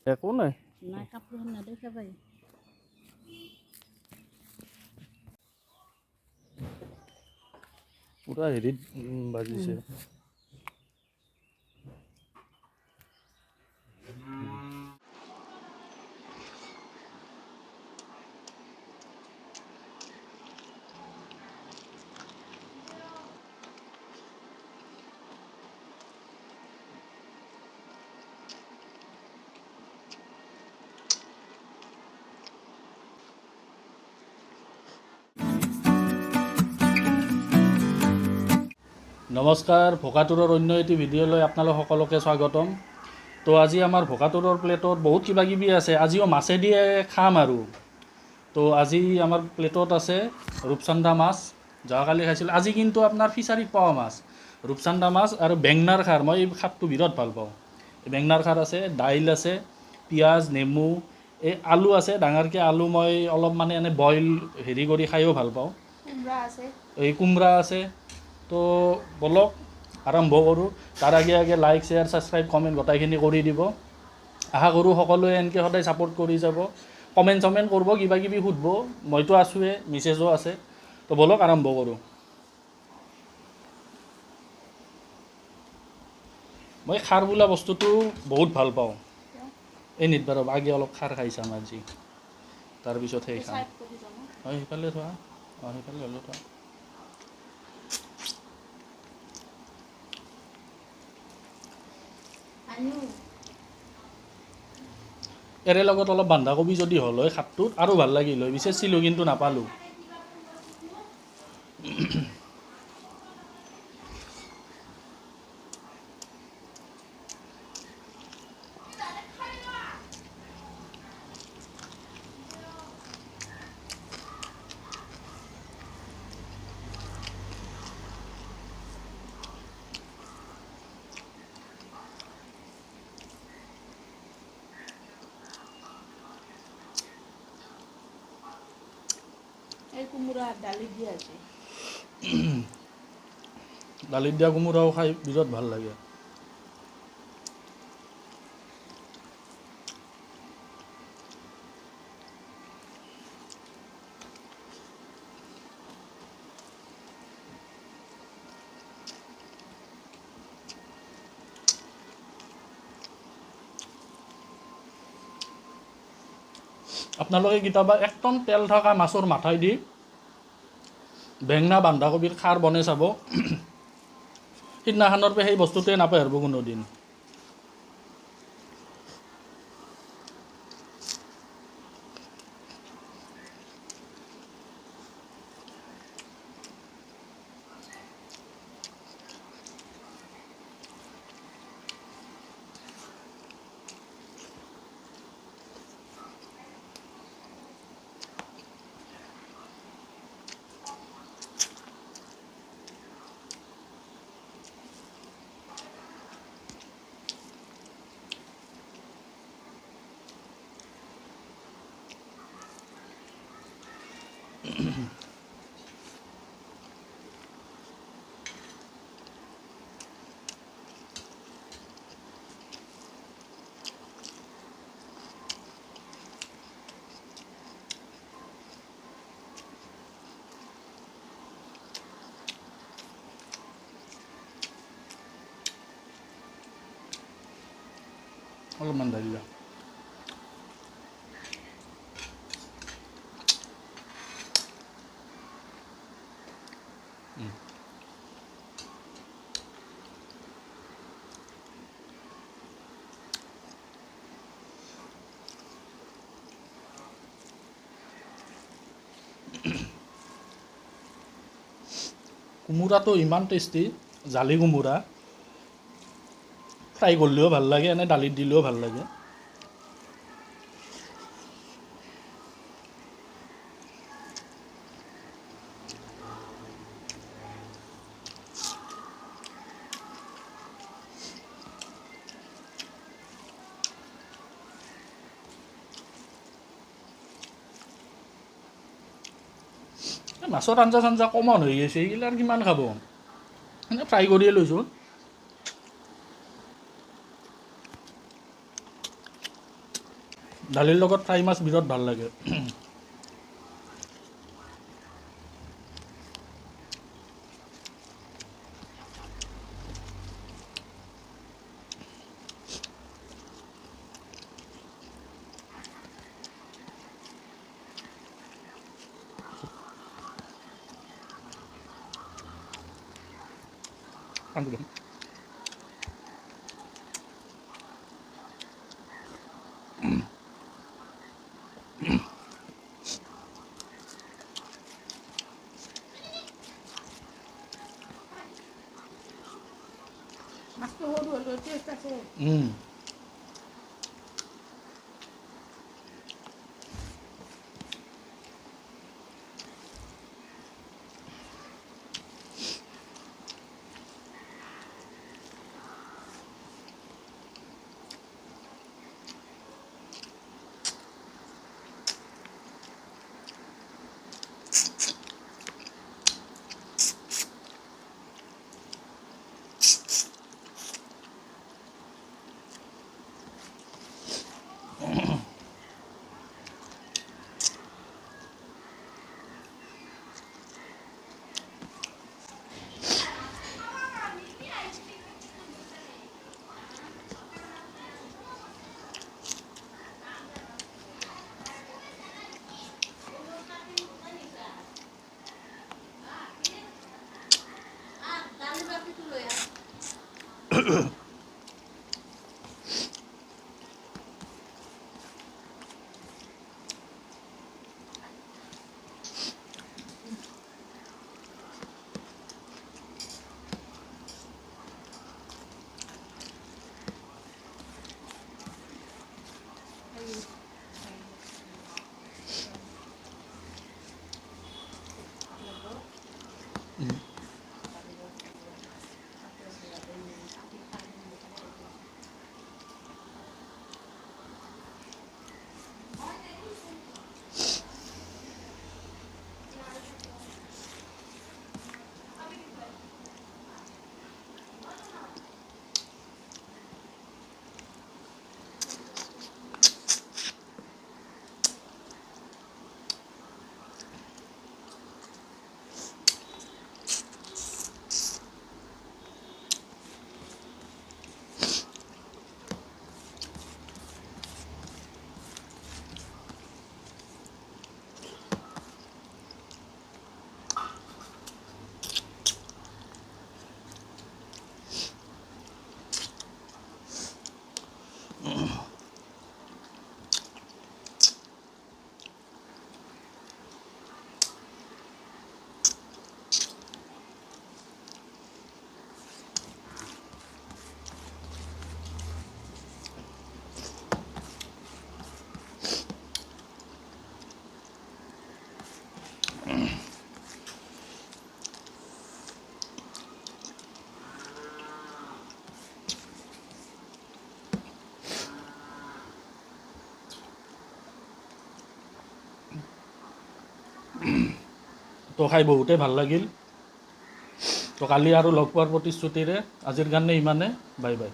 একো নাই নাই কাপোৰখন নেদেখা পাই পুৰা হেৰিত বাজিছে নমস্কাৰ ভোকাতুৰৰ অন্য এটি ভিডিঅ'লৈ আপোনালোক সকলোকে স্বাগতম তো আজি আমাৰ ভোকাতুৰৰ প্লেটত বহুত কিবা কিবি আছে আজিও মাছে দিয়ে খাম আৰু তো আজি আমাৰ প্লেটত আছে ৰূপচান্দা মাছ যোৱাকালি খাইছিলোঁ আজি কিন্তু আপোনাৰ ফিচাৰীত পোৱা মাছ ৰূপচান্দা মাছ আৰু বেঙনাৰ খাৰ মই এই খাৰটো বিৰাট ভাল পাওঁ বেঙনাৰ খাৰ আছে দাইল আছে পিঁয়াজ নেমু এই আলু আছে ডাঙৰকৈ আলু মই অলপ মানে এনে বইল হেৰি কৰি খায়ো ভাল পাওঁ এই কোমৰা আছে তো বলক আৰম্ভ কৰোঁ তাৰ আগে আগে লাইক শ্বেয়াৰ ছাবস্ক্ৰাইব কমেণ্ট গোটেইখিনি কৰি দিব আশা কৰোঁ সকলোৱে এনেকৈ সদায় ছাপোৰ্ট কৰি যাব কমেণ্ট কৰিব কিবা কিবি সুধিব মইতো আছোঁৱে মেছেজো আছে তো বলক আৰম্ভ কৰোঁ মই খাৰ বোলা বস্তুটো বহুত ভাল পাওঁ এই নিদবাৰ আগে অলপ খাৰ খাই চাম আজি তাৰপিছত সেই খাম হয় সেইফালে থোৱা অঁ সেইফালে হ'লেও থোৱা এৰে লগত অলপ বন্ধাকবি যদি হ'ল হয় খাৰটোত আৰু ভাল লাগিল হয় বিচাৰিছিলোঁ কিন্তু নাপালোঁ এই কোমোৰা দালিত দিয়া আছে দালিত দিয়া কোমোৰাও খাই বিৰাট ভাল লাগে আপোনালোকে কেতিয়াবা একদম তেল থকা মাছৰ মাথাই দি বেঙনা বন্ধাকবিৰ খাৰ বনাই চাব সিদিনাখনৰ পৰা সেই বস্তুটোৱে নাপাহৰিব কোনোদিন অলপমান ঢালি দিয়া কোমোৰাটো ইমান টেষ্টি জালি কোমোৰা ফ্ৰাই কৰিলেও ভাল লাগে এনে দালিত দিলেও ভাল লাগে মাছৰ আঞ্জা চাঞ্জা কমন হৈ গৈছে এইগিলা আৰু কিমান খাব এনে ফ্ৰাই কৰিয়ে লৈছোঁ দালিৰ লগত ফ্ৰাই মাছ বিৰাট ভাল লাগে। মাছটো সৰু হ'লেও টেষ্ট আছে। তো খাই বহুতেই ভাল লাগিল। তো কালি আৰু লগ পোৱাৰ প্ৰতিশ্ৰুতিৰে আজিৰ কাৰণে ইমানে। Bye bye.